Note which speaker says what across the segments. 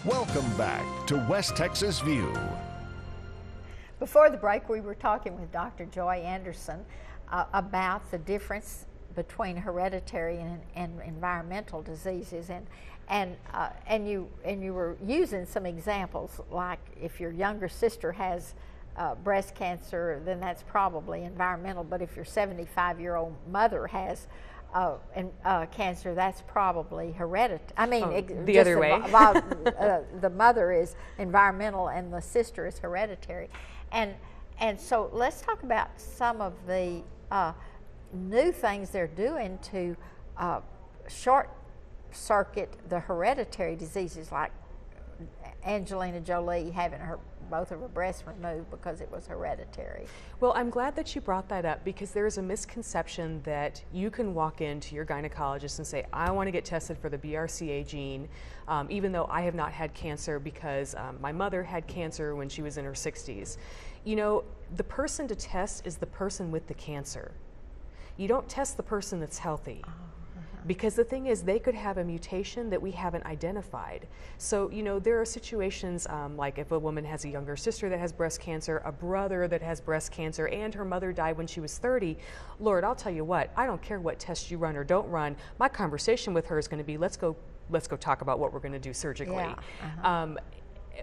Speaker 1: Welcome back to West Texas View.
Speaker 2: Before the break, we were talking with Dr. Joy Anderson about the difference between hereditary and environmental diseases, and you were using some examples, like if your younger sister has breast cancer, then that's probably environmental. But if your 75-year-old mother has cancer, that's probably hereditary. I mean,
Speaker 3: the other way.
Speaker 2: The mother is environmental and the sister is hereditary. And so let's talk about some of the new things they're doing to short circuit the hereditary diseases, like Angelina Jolie having both of her breasts removed because it was hereditary.
Speaker 3: Well, I'm glad that you brought that up, because there is a misconception that you can walk into your gynecologist and say, I want to get tested for the BRCA gene, even though I have not had cancer because my mother had cancer when she was in her 60s. You know, the person to test is the person with the cancer. You don't test the person that's healthy. Because the thing is, they could have a mutation that we haven't identified. So, you know, there are situations like if a woman has a younger sister that has breast cancer, a brother that has breast cancer, and her mother died when she was 30. Lord, I'll tell you what, I don't care what tests you run or don't run. My conversation with her is going to be, let's go talk about what we're going to do surgically. Yeah.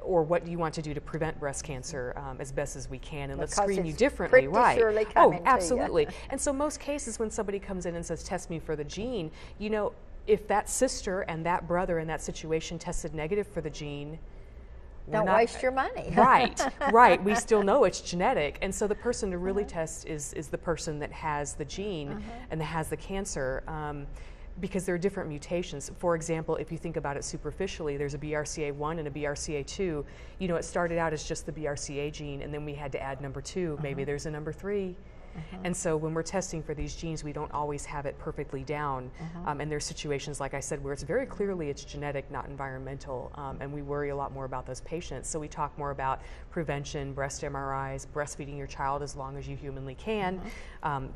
Speaker 3: Or what do you want to do to prevent breast cancer as best as we can, and let's screen you differently, right?
Speaker 2: Surely
Speaker 3: oh, absolutely. And so most cases when somebody comes in and says, test me for the gene, you know, if that sister and that brother in that situation tested negative for the gene,
Speaker 2: don't waste your money.
Speaker 3: Right. We still know it's genetic. And so the person to really test is the person that has the gene and that has the cancer. Because there are different mutations. For example, if you think about it superficially, there's a BRCA1 and a BRCA2. You know, it started out as just the BRCA gene, and then we had to add number 2. Maybe there's a number 3. And so when we're testing for these genes, we don't always have it perfectly down. And there's situations, like I said, where it's very clearly it's genetic, not environmental. And we worry a lot more about those patients. So we talk more about prevention, breast MRIs, breastfeeding your child as long as you humanly can,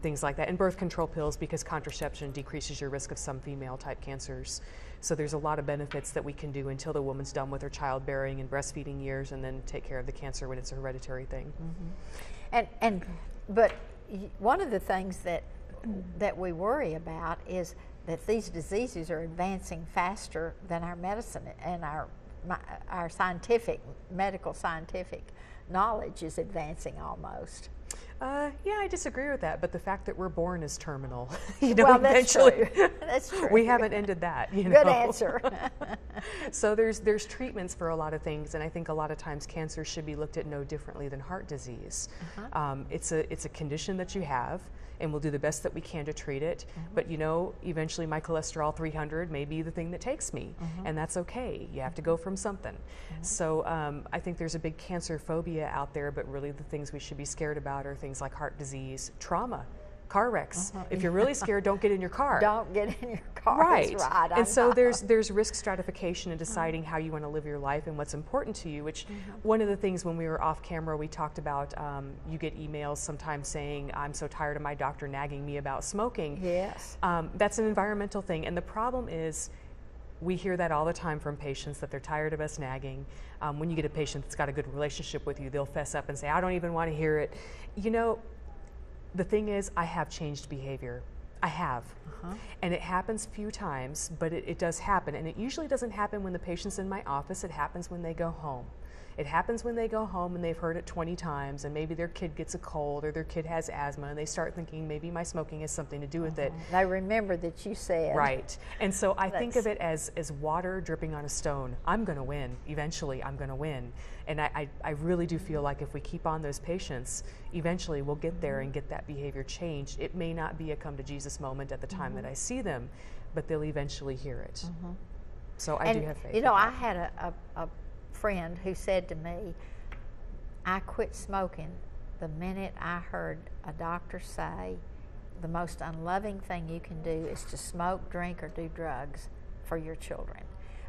Speaker 3: things like that. And birth control pills, because contraception decreases your risk of some female type cancers. So there's a lot of benefits that we can do until the woman's done with her childbearing and breastfeeding years, and then take care of the cancer when it's a hereditary thing.
Speaker 2: But one of the things that we worry about is that these diseases are advancing faster than our medicine and our medical scientific knowledge is advancing almost.
Speaker 3: Yeah, I disagree with that, but the fact that we're born is terminal.
Speaker 2: Well, that's true. That's true.
Speaker 3: We haven't ended that. Good
Speaker 2: answer.
Speaker 3: So there's treatments for a lot of things, and I think a lot of times cancer should be looked at no differently than heart disease. It's a condition that you have, and we'll do the best that we can to treat it. But you know, eventually my cholesterol 300 may be the thing that takes me, and that's okay. You have to go from something. So I think there's a big cancer phobia out there, but really the things we should be scared about are things like heart disease, trauma, car wrecks. If you're really scared, don't get in your car.
Speaker 2: Don't get in your car.
Speaker 3: Right.
Speaker 2: That's right.
Speaker 3: And so there's risk stratification in deciding how you want to live your life and what's important to you, which one of the things when we were off camera we talked about, you get emails sometimes saying, I'm so tired of my doctor nagging me about smoking.
Speaker 2: Yes.
Speaker 3: That's an environmental thing, and the problem is we hear that all the time from patients, that they're tired of us nagging. When you get a patient that's got a good relationship with you, they'll fess up and say, I don't even want to hear it. You know, the thing is, I have changed behavior. I have. And it happens few times, but it does happen. And it usually doesn't happen when the patient's in my office. It happens when they go home. It happens when they go home and they've heard it 20 times, and maybe their kid gets a cold or their kid has asthma, and they start thinking maybe my smoking has something to do with it.
Speaker 2: They remember that you said.
Speaker 3: Right. And so I think of it as water dripping on a stone. I'm going to win. Eventually, I'm going to win. And I really do feel like if we keep on those patients, eventually we'll get there and get that behavior changed. It may not be a come to Jesus moment at the time that I see them, but they'll eventually hear it. So I do have faith.
Speaker 2: You know, I had a friend who said to me, I quit smoking the minute I heard a doctor say the most unloving thing you can do is to smoke, drink, or do drugs for your children,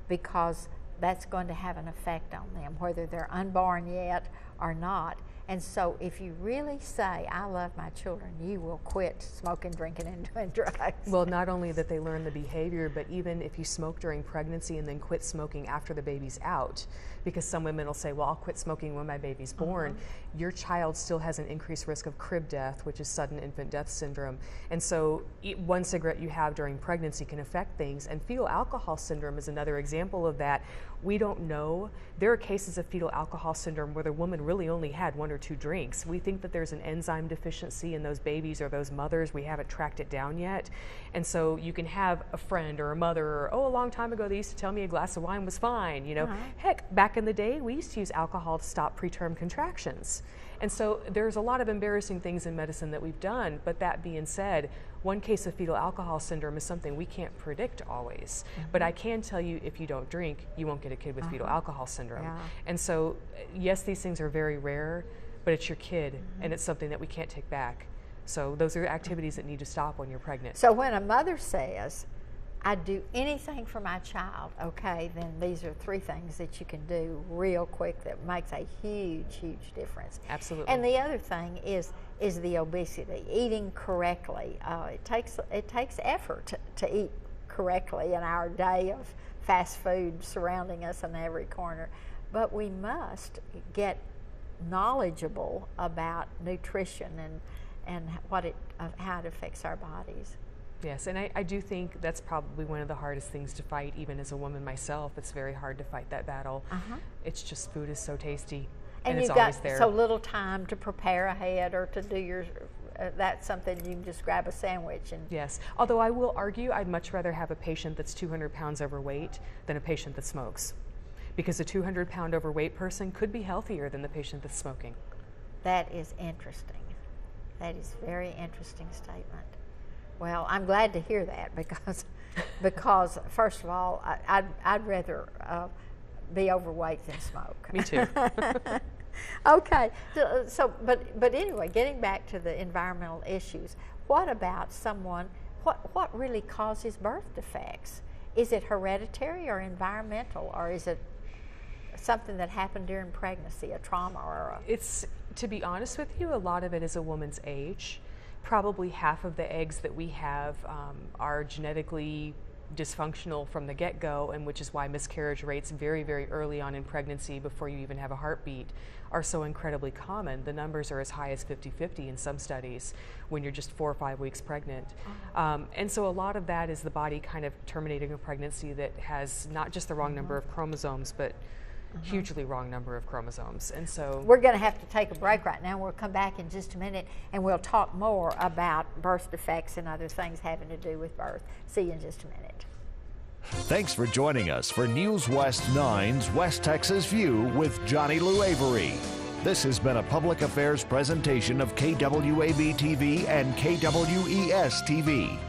Speaker 2: because that's going to have an effect on them, whether they're unborn yet or not. And so if you really say, I love my children, you will quit smoking, drinking, and doing drugs.
Speaker 3: Well, not only that they learn the behavior, but even if you smoke during pregnancy and then quit smoking after the baby's out, because some women will say, well, I'll quit smoking when my baby's born, your child still has an increased risk of crib death, which is sudden infant death syndrome. And so one cigarette you have during pregnancy can affect things, and fetal alcohol syndrome is another example of that. We don't know. There are cases of fetal alcohol syndrome where the woman really only had 1 or 2 drinks. We think that there's an enzyme deficiency in those babies or those mothers. We haven't tracked it down yet. And so you can have a friend or a mother, or, oh, a long time ago they used to tell me a glass of wine was fine. You know, heck, back in the day we used to use alcohol to stop preterm contractions. And so there's a lot of embarrassing things in medicine that we've done, but that being said, one case of fetal alcohol syndrome is something we can't predict always. But I can tell you, if you don't drink, you won't get a kid with fetal alcohol syndrome. And so, yes, these things are very rare, but it's your kid, and it's something that we can't take back. So those are activities that need to stop when you're pregnant.
Speaker 2: So when a mother says, I'd do anything for my child, okay, then these are 3 things that you can do real quick that makes a huge, huge difference.
Speaker 3: Absolutely.
Speaker 2: And the other thing is the obesity, eating correctly. It takes effort to eat correctly in our day of fast food surrounding us in every corner. But we must get knowledgeable about nutrition and how it affects our bodies.
Speaker 3: Yes, and I do think that's probably one of the hardest things to fight, even as a woman myself. It's very hard to fight that battle. It's just food is so tasty, and it's always there.
Speaker 2: You've got so little time to prepare ahead or to do your, that's something you can just grab a sandwich and...
Speaker 3: Yes, although I will argue I'd much rather have a patient that's 200 pounds overweight than a patient that smokes. Because a 200-pound overweight person could be healthier than the patient that's smoking.
Speaker 2: That is interesting. That is a very interesting statement. Well, I'm glad to hear that because first of all, I'd rather be overweight than smoke.
Speaker 3: Me too.
Speaker 2: Okay, but anyway, getting back to the environmental issues, what about what really causes birth defects? Is it hereditary or environmental, or is it something that happened during pregnancy, a trauma or a...
Speaker 3: It's, to be honest with you, a lot of it is a woman's age. Probably half of the eggs that we have are genetically dysfunctional from the get-go, and which is why miscarriage rates very, very early on in pregnancy, before you even have a heartbeat, are so incredibly common. The numbers are as high as 50-50 in some studies when you're just 4 or 5 weeks pregnant. And so a lot of that is the body kind of terminating a pregnancy that has not just the wrong number of chromosomes, but hugely wrong number of chromosomes. And so
Speaker 2: we're going to have to take a break right now. We'll come back in just a minute and we'll talk more about birth defects and other things having to do with birth. See you in just a minute.
Speaker 1: Thanks for joining us for News West 9's West Texas View with Johnny Lou Avery. This has been a public affairs presentation of KWAB-TV and KWES-TV.